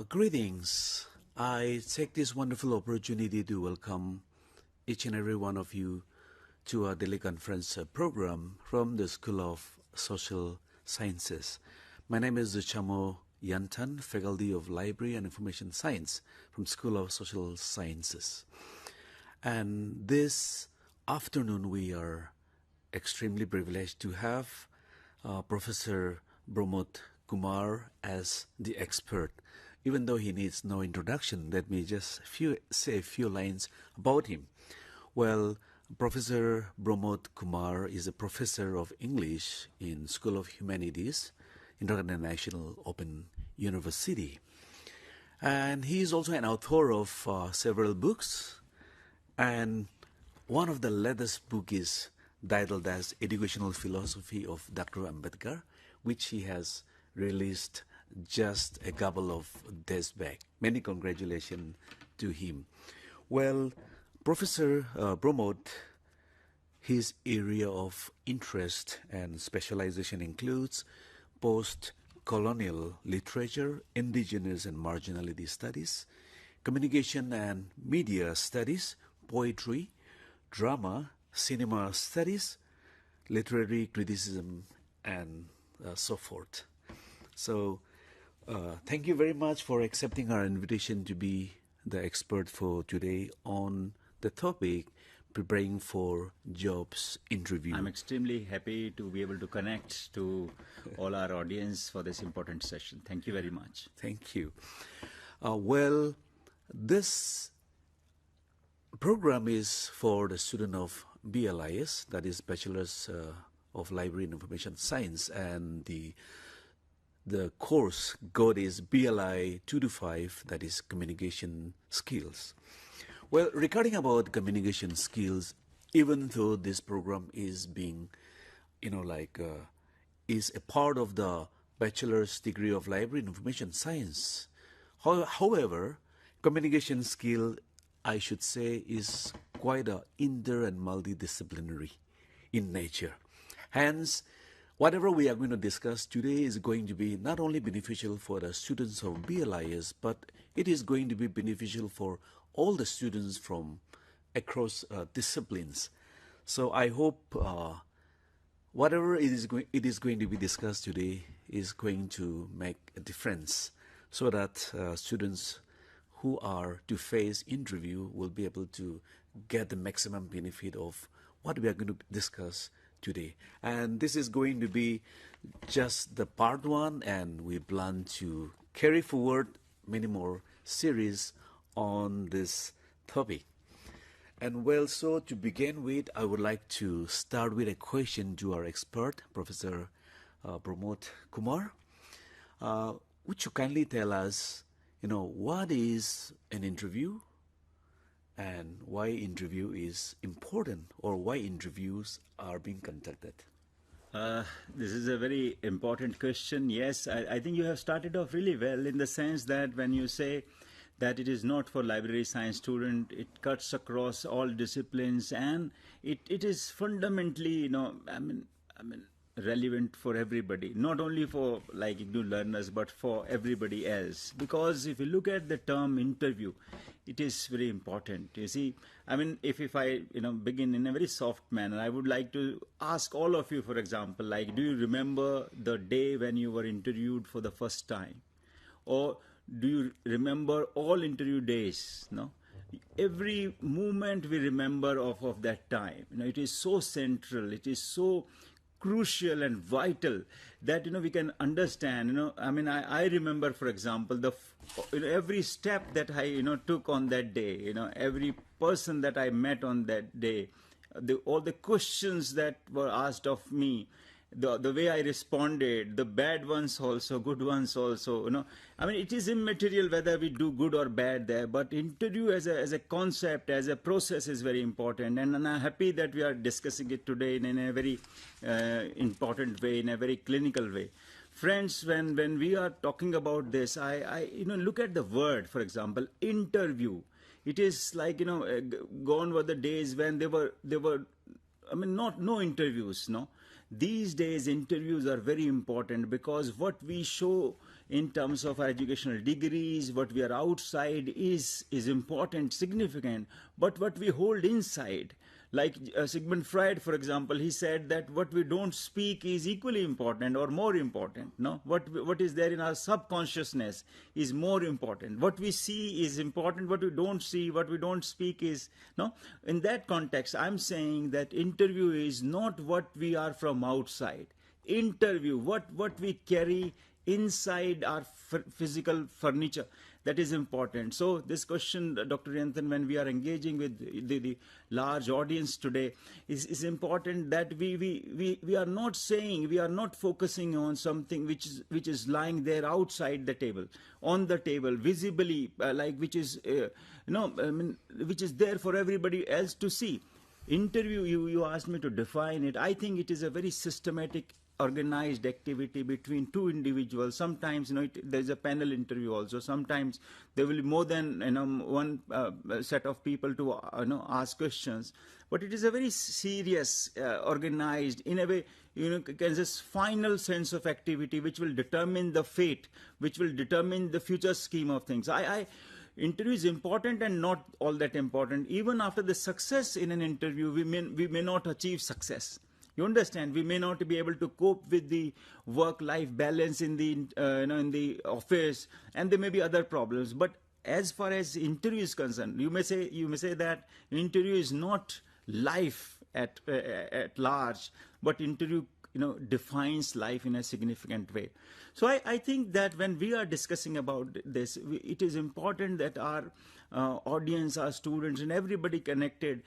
Greetings. I take this wonderful opportunity to welcome each and every one of you to our daily conference program from the School of Social Sciences. My name is Chamo Yantan, Faculty of Library and Information Science from School of Social Sciences. And this afternoon we are extremely privileged to have Professor Parmod Kumar as the expert. Even though he needs no introduction, let me just say a few lines about him. Well, Professor Parmod Kumar is a professor of English in School of Humanities, International Open University. And he is also an author of several books. And one of the latest book is titled as Educational Philosophy of Dr. Ambedkar, which he has released just a couple of days back. Many congratulations to him. Well, Professor Parmod, his area of interest and specialization includes post-colonial literature, indigenous and marginality studies, communication and media studies, poetry, drama, cinema studies, literary criticism, and so forth. So, thank you very much for accepting our invitation to be the expert for today on the topic preparing for jobs interview. I'm extremely happy to be able to connect to all our audience for this important session. Thank you very much. Thank you. Well, this program is for the student of BLIS, that is Bachelor's of Library and Information Science, and the course code is BLI 225, that is Communication Skills. Well, regarding about communication skills, even though this program is being, is a part of the Bachelor's degree of Library and Information Science, however, communication skill, I should say, is quite a inter and multidisciplinary in nature. Hence, whatever we are going to discuss today is going to be not only beneficial for the students of BLIS, but it is going to be beneficial for all the students from across disciplines. So I hope whatever it is going to be discussed today is going to make a difference, so that students who are to face interview will be able to get the maximum benefit of what we are going to discuss today. And this is going to be just the part one, and we plan to carry forward many more series on this topic. And well, so to begin with, I would like to start with a question to our expert, Professor Parmod Kumar. Would you kindly tell us, what is an interview and why interview is important, or why interviews are being conducted? This is a very important question. Yes, I think you have started off really well, in the sense that when you say that it is not for library science student, it cuts across all disciplines, and it is fundamentally, relevant for everybody, not only for like IGNOU learners, but for everybody else. Because if you look at the term interview, it is very important. You see, if I begin in a very soft manner, I would like to ask all of you, for example, like, do you remember the day when you were interviewed for the first time? Or do you remember all interview days? No? Every moment we remember of that time. It is so central, it is so crucial and vital that we can understand. I remember, for example, every step that I took on that day. Every person that I met on that day, all the questions that were asked of me, the way I responded, the bad ones also, good ones also. It is immaterial whether we do good or bad there, but interview as a concept, as a process, is very important. And I'm happy that we are discussing it today in a very important way, in a very clinical way. Friends, when we are talking about this, I look at the word, for example, interview. It is like, gone were the days when there were no interviews, no. These days, interviews are very important, because what we show in terms of our educational degrees, what we are outside is important, significant, but what we hold inside, like Sigmund Freud, for example, he said that what we don't speak is equally important or more important. No, what is there in our subconsciousness is more important. What we see is important. What we don't see, what we don't speak is no. In that context, I'm saying that interview is not what we are from outside. Interview, what we carry inside our physical furniture, that is important. So this question, Dr. Yanthan, when we are engaging with the large audience today, is important that we are not saying, we are not focusing on something which is lying there outside the table, on the table, visibly, which is which is there for everybody else to see. Interview, you asked me to define it. I think it is a very systematic, organized activity between two individuals. Sometimes there's a panel interview also. Sometimes there will be more than one set of people to ask questions. But it is a very serious, organized, in a way, this final sense of activity which will determine the fate, which will determine the future scheme of things. Interview is important and not all that important. Even after the success in an interview, we may not achieve success. You understand? We may not be able to cope with the work-life balance in the in the office, and there may be other problems. But as far as interview is concerned, you may say that interview is not life at large, but interview defines life in a significant way. So I think that when we are discussing about this, it is important that our audience, our students, and everybody connected,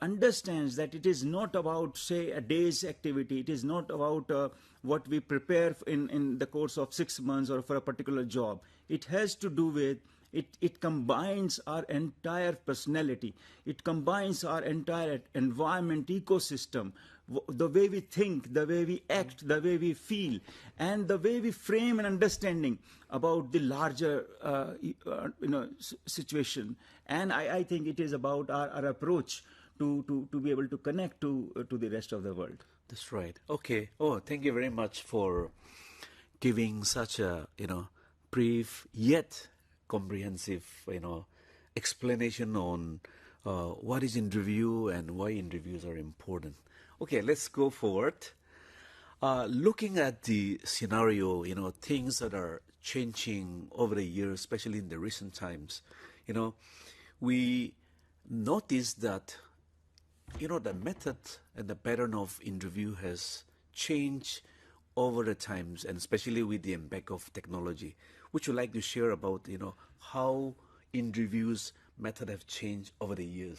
understands that it is not about, say, a day's activity. It is not about what we prepare in the course of 6 months or for a particular job. It has to do with it combines our entire personality. It combines our entire environment, ecosystem, the way we think, the way we act, the way we feel, and the way we frame an understanding about the larger situation. And I think it is about our approach to be able to connect to the rest of the world. That's right. Okay. Oh, thank you very much for giving such a brief yet comprehensive explanation on what is interview and why interviews are important. Okay, let's go forward. Looking at the scenario, things that are changing over the years, especially in the recent times, we notice that the method and the pattern of interview has changed over the times, and especially with the impact of technology. Would you like to share about how interviews method have changed over the years?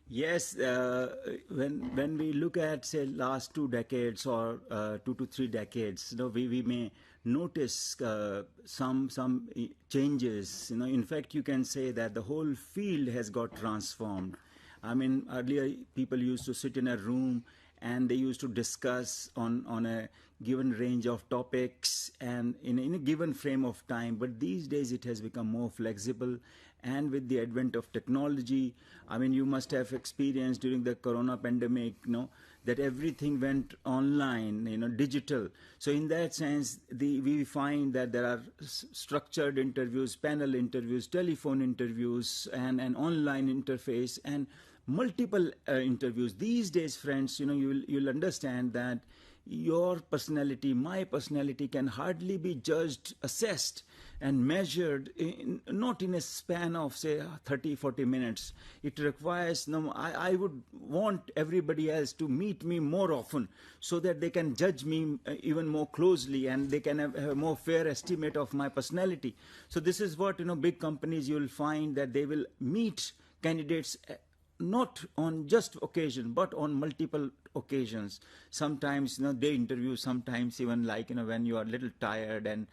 Yes, when we look at, say, last 2 decades or 2 to 3 decades, we may notice some changes. In fact, you can say that the whole field has got transformed. I mean, earlier people used to sit in a room and they used to discuss on a given range of topics and in a given frame of time. But these days it has become more flexible, and with the advent of technology, I mean, you must have experienced during the corona pandemic, that everything went online, digital. So in that sense, we find that there are structured interviews, panel interviews, telephone interviews, and an online interface, and multiple interviews. These days, friends, you'll understand that your personality, my personality, can hardly be judged, assessed, and measured not in a span of, say, 30-40 minutes. It requires, I would want everybody else to meet me more often so that they can judge me even more closely, and they can have a more fair estimate of my personality. So this is what, big companies, you'll find that they will meet candidates not on just occasion, but on multiple occasions. Sometimes, they interview, sometimes even when you are a little tired, and,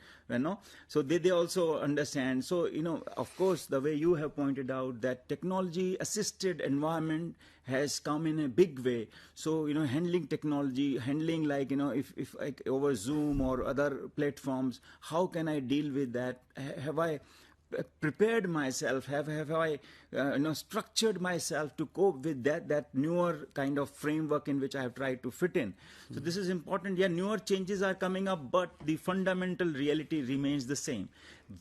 so they also understand. So, of course, the way you have pointed out, that technology-assisted environment has come in a big way. So, handling technology, handling if over Zoom or other platforms, how can I deal with that? Have I prepared myself, have I structured myself to cope with that newer kind of framework in which I have tried to fit in. So this is important. Yeah, newer changes are coming up, but the fundamental reality remains the same.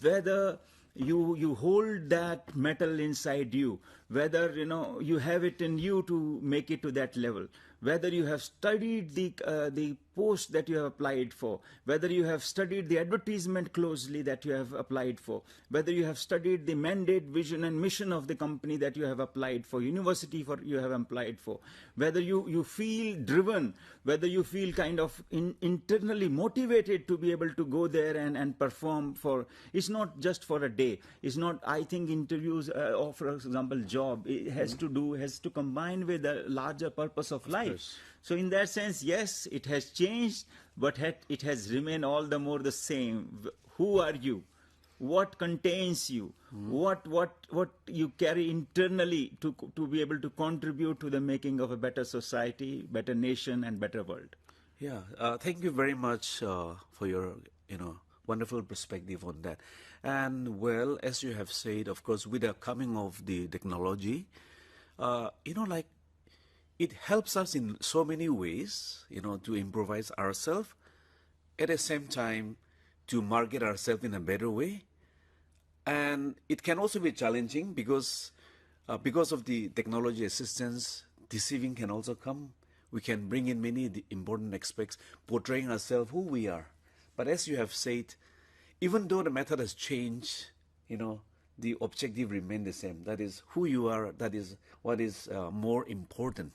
Whether you hold that metal inside you, whether you have it in you to make it to that level, whether you have studied the post that you have applied for, whether you have studied the advertisement closely that you have applied for, whether you have studied the mandate, vision and mission of the company that you have applied for, university for you have applied for, whether you feel driven, whether you feel kind of internally motivated to be able to go there and perform for, it's not just for a day. It's not, I think interviews or for example job, it has to combine with a larger purpose of life. So in that sense, yes, it has changed, but it has remained all the more the same. Who are you? What contains you? What you carry internally to be able to contribute to the making of a better society, better nation, and better world. Yeah, thank you very much for your wonderful perspective on that. And well, as you have said, of course, with the coming of the technology, like it helps us in so many ways, to improvise ourselves, at the same time to market ourselves in a better way. And it can also be challenging because of the technology assistance, deceiving can also come. We can bring in many important aspects, portraying ourselves who we are. But as you have said, even though the method has changed, the objective remains the same. That is who you are. That is what is more important.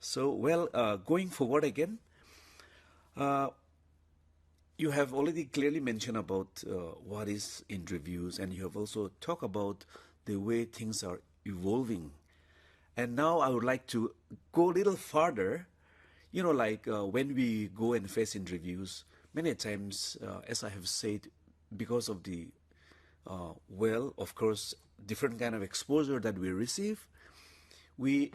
So, well, going forward again, you have already clearly mentioned about what is interviews, and you have also talked about the way things are evolving. And now I would like to go a little farther. When we go and face interviews, many times, as I have said, because of the, of course, different kind of exposure that we receive, we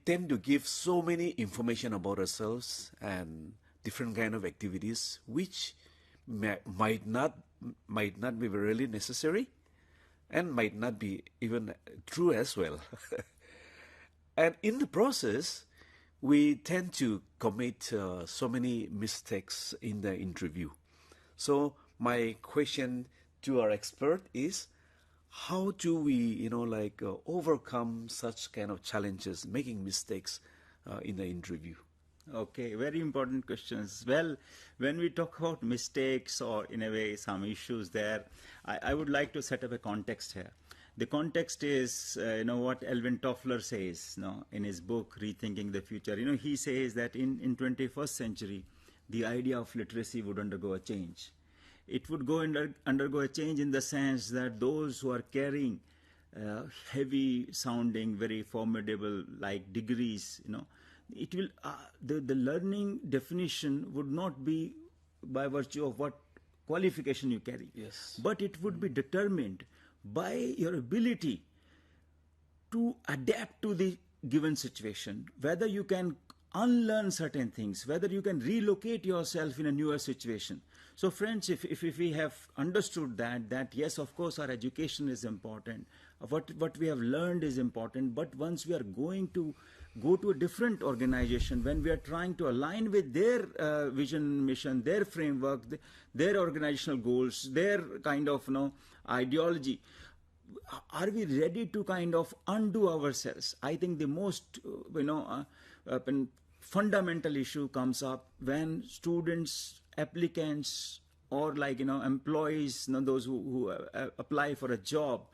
tend to give so many information about ourselves and different kind of activities, which might not be really necessary, and might not be even true as well. And in the process, we tend to commit so many mistakes in the interview. So my question to our expert is, how do we, overcome such kind of challenges, making mistakes in the interview? Okay, very important questions. Well, when we talk about mistakes or in a way some issues there, I would like to set up a context here. The context is, what Alvin Toffler says, in his book, Rethinking the Future. He says that in 21st century, the idea of literacy would undergo a change. It would undergo a change in the sense that those who are carrying heavy sounding, very formidable like degrees, it will, the learning definition would not be by virtue of what qualification you carry. Yes. But it would be determined by your ability to adapt to the given situation, whether you can unlearn certain things, whether you can relocate yourself in a newer situation. So friends, if we have understood that yes, of course, our education is important, what we have learned is important, but once we are going to go to a different organization, when we are trying to align with their vision, mission, their framework, their organizational goals, their kind of ideology, are we ready to kind of undo ourselves? I think the most fundamental issue comes up when students, applicants, or employees, those who apply for a job,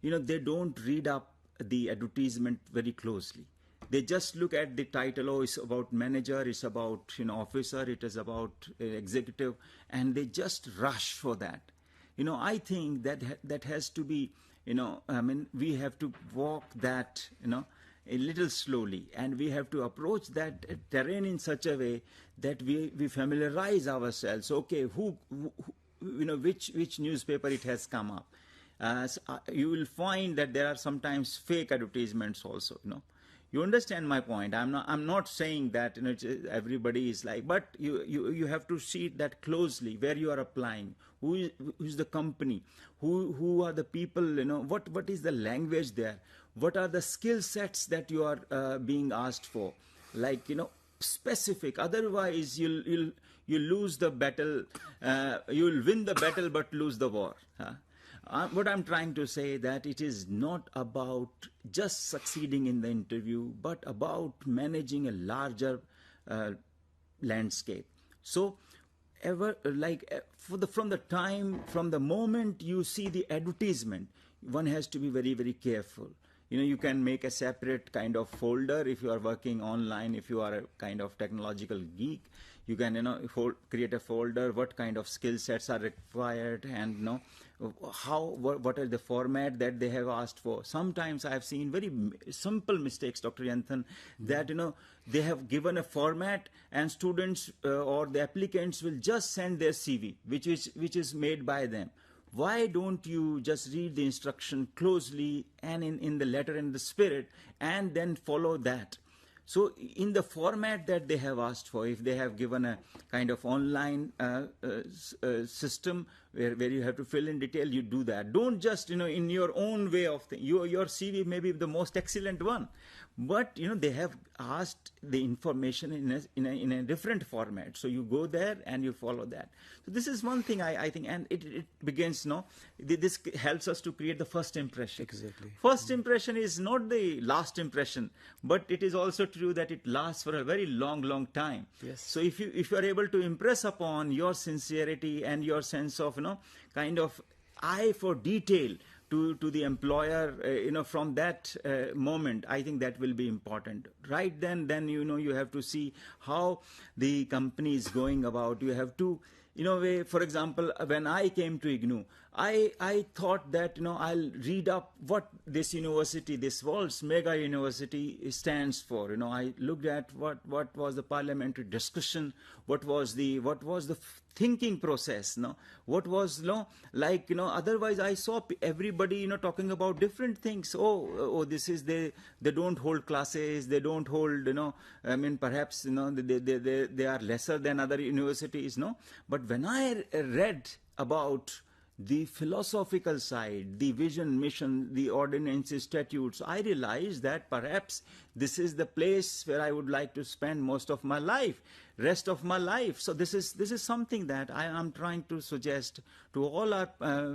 they don't read up the advertisement very closely. They just look at the title. Oh, it's about manager, it's about officer, it is about executive, and they just rush for that. I think that has to be, we have to walk that, a little slowly, and we have to approach that terrain in such a way that we familiarize ourselves. Okay, which newspaper it has come up. You will find that there are sometimes fake advertisements also. You understand my point? I'm not saying that everybody is like, but you have to see that closely where you are applying. Who's the company? Who are the people? What is the language there? What are the skill sets that you are being asked for? Like specific. Otherwise, you'll lose the battle. You'll win the battle but lose the war. Huh? What I'm trying to say that it is not about just succeeding in the interview, but about managing a larger landscape. So, from the moment you see the advertisement, one has to be very, very careful. You can make a separate kind of folder if you are working online, if you are a kind of technological geek. You can, create a folder, what kind of skill sets are required, and what are the format that they have asked for. Sometimes I have seen very simple mistakes, Dr. Yanthan, that, they have given a format and students or the applicants will just send their CV, which is made by them. Why don't you just read the instruction closely and in the letter and the spirit and then follow that? So in the format that they have asked for, if they have given a kind of online system where you have to fill in detail, you do that. Don't just, in your own way of things. Your CV may be the most excellent one, but, they have asked the information in a different format. So you go there and you follow that. So this is one thing I think, and it begins, this helps us to create the first impression. Exactly. First impression is not the last impression, but it is also true that it lasts for a very long, long time. Yes. So if you are able to impress upon your sincerity and your sense of, kind of eye for detail to the employer, from that moment, I think that will be important. Right then, you have to see how the company is going about. You have to, for example, when I came to IGNOU, I thought that, I'll read up what this university, this world's mega university stands for. I looked at what was the parliamentary discussion, what was the thinking process, what was, otherwise I saw everybody, talking about different things. This is, they don't hold classes, they don't hold, perhaps, they are lesser than other universities, But when I read about the philosophical side, the vision, mission, the ordinances, statutes, I realized that perhaps this is the place where I would like to spend most of my life, rest of my life. So this is something that I am trying to suggest to all our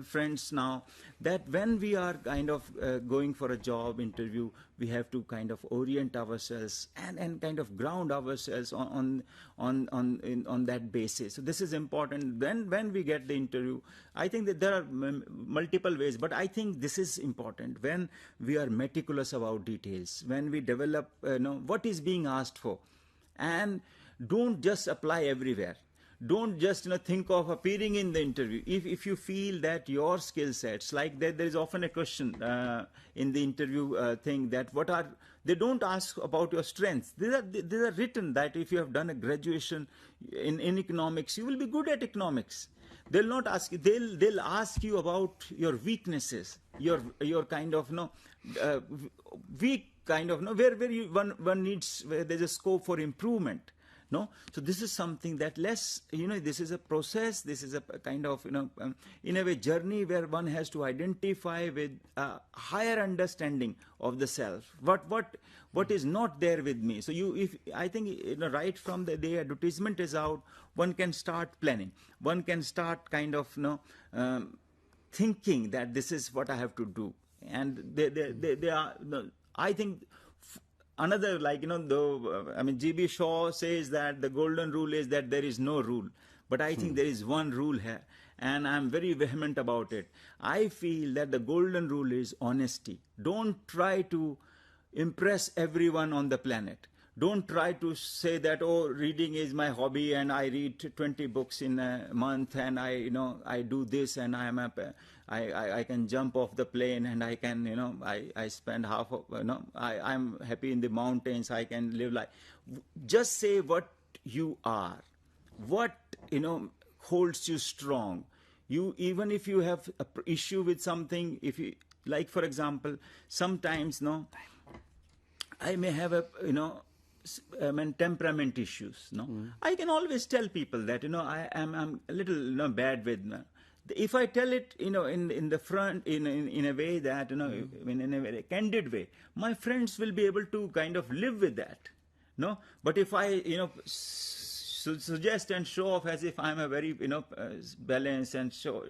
friends now, that when we are kind of going for a job interview, we have to kind of orient ourselves and kind of ground ourselves on that basis. So this is important. Then when we get the interview, I think that there are multiple ways, but I think this is important. When we are meticulous about details, when we develop what is being asked for, and don't just apply everywhere. Don't just think of appearing in the interview. If you feel that your skill sets, like there is often a question in the interview thing, that they don't ask about your strengths. They are written that if you have done a graduation in economics, you will be good at economics. They'll not ask you. They'll ask you about your weaknesses, your kind of weak kind of where one needs, where there's a scope for improvement. So this is something that this is a process, this is a kind of, in a way, journey where one has to identify with a higher understanding of the self. What is not there with me? So I think, right from the day advertisement is out, one can start planning. One can start kind of, thinking that this is what I have to do. And they are, I think, another, G.B. Shaw says that the golden rule is that there is no rule. But I think there is one rule here, and I'm very vehement about it. I feel that the golden rule is honesty. Don't try to impress everyone on the planet. Don't try to say that, reading is my hobby and I read 20 books in a month and I do this and I can jump off the plane and I can, I spend half of, I'm happy in the mountains, I can live like. Just say what you are, what, holds you strong. Even if you have an issue with something, if you, like for example, sometimes, I may have I mean, temperament issues. No, I can always tell people that I'm a little bad with. If I tell it, in the front, in a way that in a very candid way, my friends will be able to kind of live with that. No, but if I suggest and show off as if I'm a very balanced and show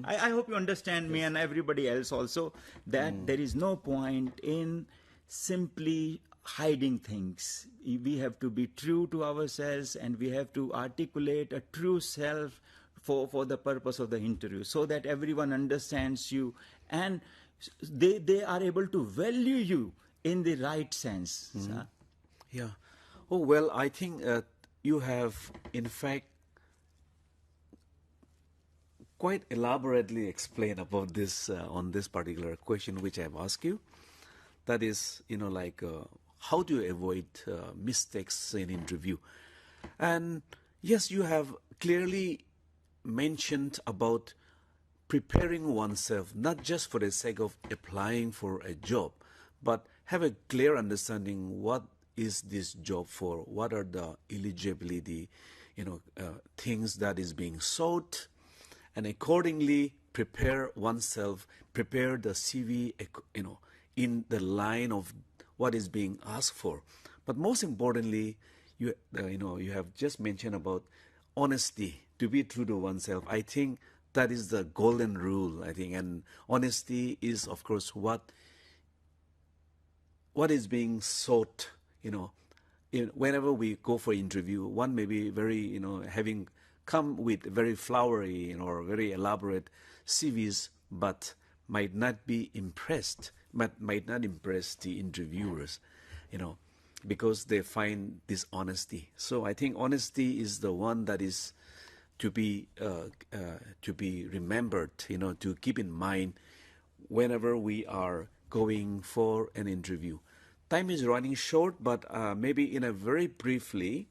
I hope you understand me and everybody else also that there is no point in simply hiding things. We have to be true to ourselves and we have to articulate a true self for the purpose of the interview so that everyone understands you and they are able to value you in the right sense. Yeah. Oh, well, I think you have, in fact, quite elaborately explained about this on this particular question which I have asked you. That is, how do you avoid mistakes in interview? And yes, you have clearly mentioned about preparing oneself, not just for the sake of applying for a job, but have a clear understanding what is this job for, what are the eligibility, things that is being sought, and accordingly prepare oneself, prepare the CV, in the line of what is being asked for. But most importantly, you have just mentioned about honesty, to be true to oneself. I think that is the golden rule, I think, and honesty is, of course, what is being sought. Whenever we go for interview, one may be very, having come with very flowery or very elaborate CVs, but might not be impressed, might not impress the interviewers, because they find this honesty. So I think honesty is the one that is to be remembered, to keep in mind whenever we are going for an interview. Time is running short, but maybe in a very briefly,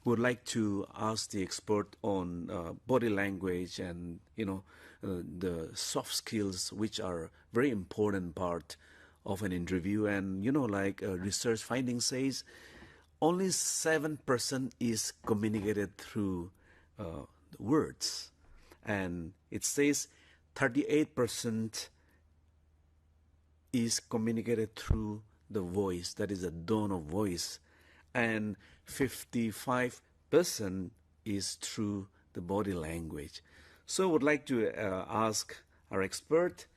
would like to ask the expert on body language and the soft skills, which are very important part of an interview. And research finding says, only 7% is communicated through words, and it says 38% is communicated through the voice, that is a tone of voice, and 55% is through the body language. So I would like to ask our expert,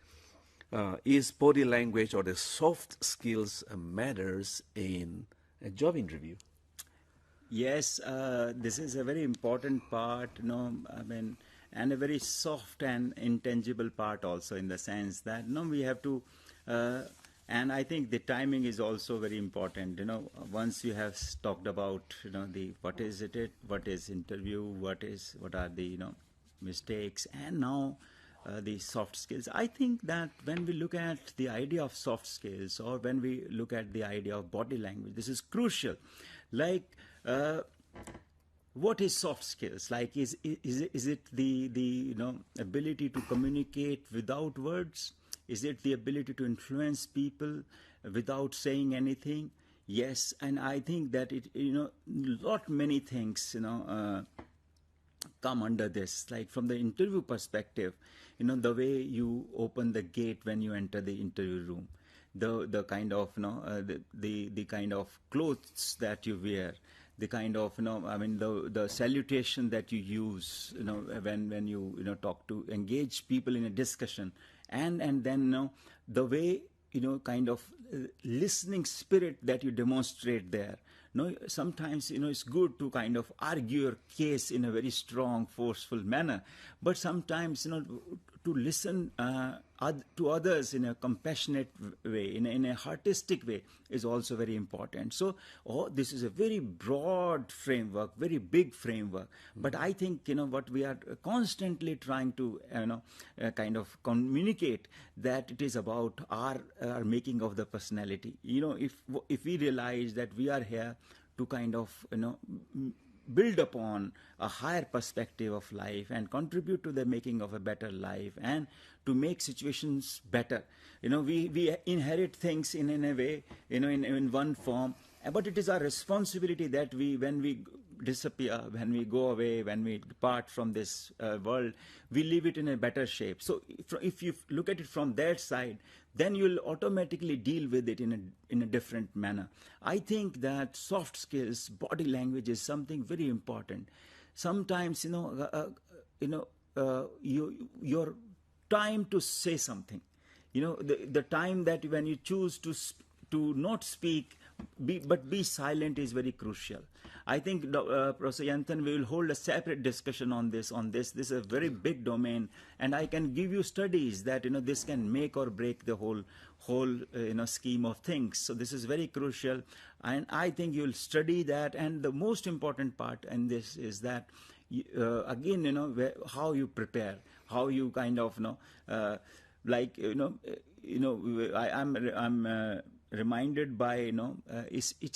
is body language or the soft skills matters in a job interview? Yes, this is a very important part, and a very soft and intangible part also, in the sense that we have to and I think the timing is also very important. Once you have talked about the what is interview, what are the mistakes, and now the soft skills. I think that when we look at the idea of soft skills, or when we look at the idea of body language, this is crucial. Like, what is soft skills? Like, is it the ability to communicate without words? Is it the ability to influence people without saying anything? Yes, and I think that many things come under this. Like, from the interview perspective, the way you open the gate when you enter the interview room, the kind of the kind of clothes that you wear, the kind of the salutation that you use when you talk to engage people in a discussion, and then the way kind of listening spirit that you demonstrate there. Sometimes it's good to kind of argue your case in a very strong, forceful manner, but sometimes to listen to others in a compassionate way, in a artistic way, is also very important. So this is a very broad framework, very big framework, but I think what we are constantly trying to kind of communicate, that it is about our making of the personality. If we realize that we are here to kind of build upon a higher perspective of life and contribute to the making of a better life and to make situations better. We inherit things in a way, in one form, but it is our responsibility that when we disappear, when we go away, when we depart from this world, we leave it in a better shape. So if you look at it from that side, then you'll automatically deal with it in a different manner. I think that soft skills, body language is something very important. Sometimes, your time to say something, the time that when you choose to not speak, but be silent is very crucial. I think, Professor Yanthan, we will hold a separate discussion on this. This is a very big domain, and I can give you studies that this can make or break the whole scheme of things. So this is very crucial, and I think you'll study that. And the most important part in this is that, again, how you prepare, how you kind of I'm reminded by it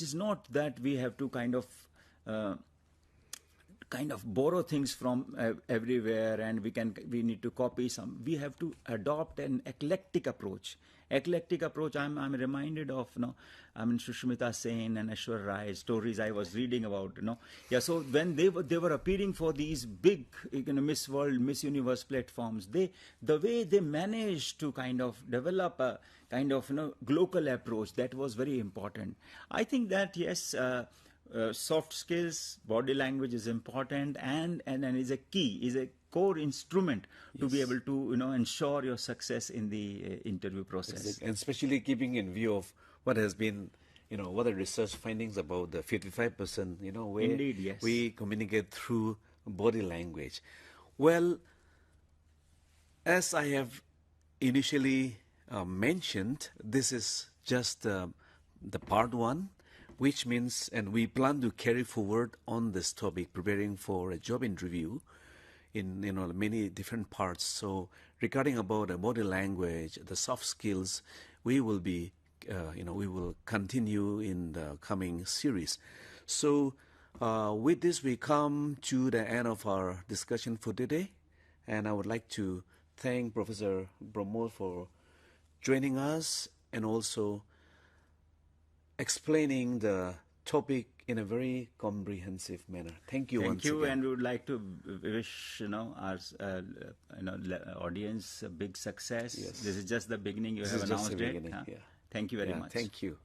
is not that we have to kind of borrow things from everywhere and we need to copy some. We have to adopt an eclectic approach. I'm reminded of Sushmita Sen and Ashwar Rai stories I was reading about. So when they were appearing for these big Miss World, Miss Universe platforms, the way they managed to kind of develop a kind of global approach, that was very important. I think that yes. Soft skills, body language is important, and is a key, is a core instrument to be able to ensure your success in the interview process. Exactly. And especially keeping in view of what has been, what the research findings about the 55%, where Indeed, yes. we communicate through body language. Well, as I have initially mentioned, this is just the part one, which means, and we plan to carry forward on this topic, preparing for a job interview in many different parts. So regarding about the body language, the soft skills, we will be, we will continue in the coming series. So with this, we come to the end of our discussion for today, and I would like to thank Professor Parmod for joining us and also explaining the topic in a very comprehensive manner. Thank you once again. Thank you, and we would like to wish our audience a big success. Yes. This is just the beginning. You have announced it. Yeah. Thank you very much. Thank you.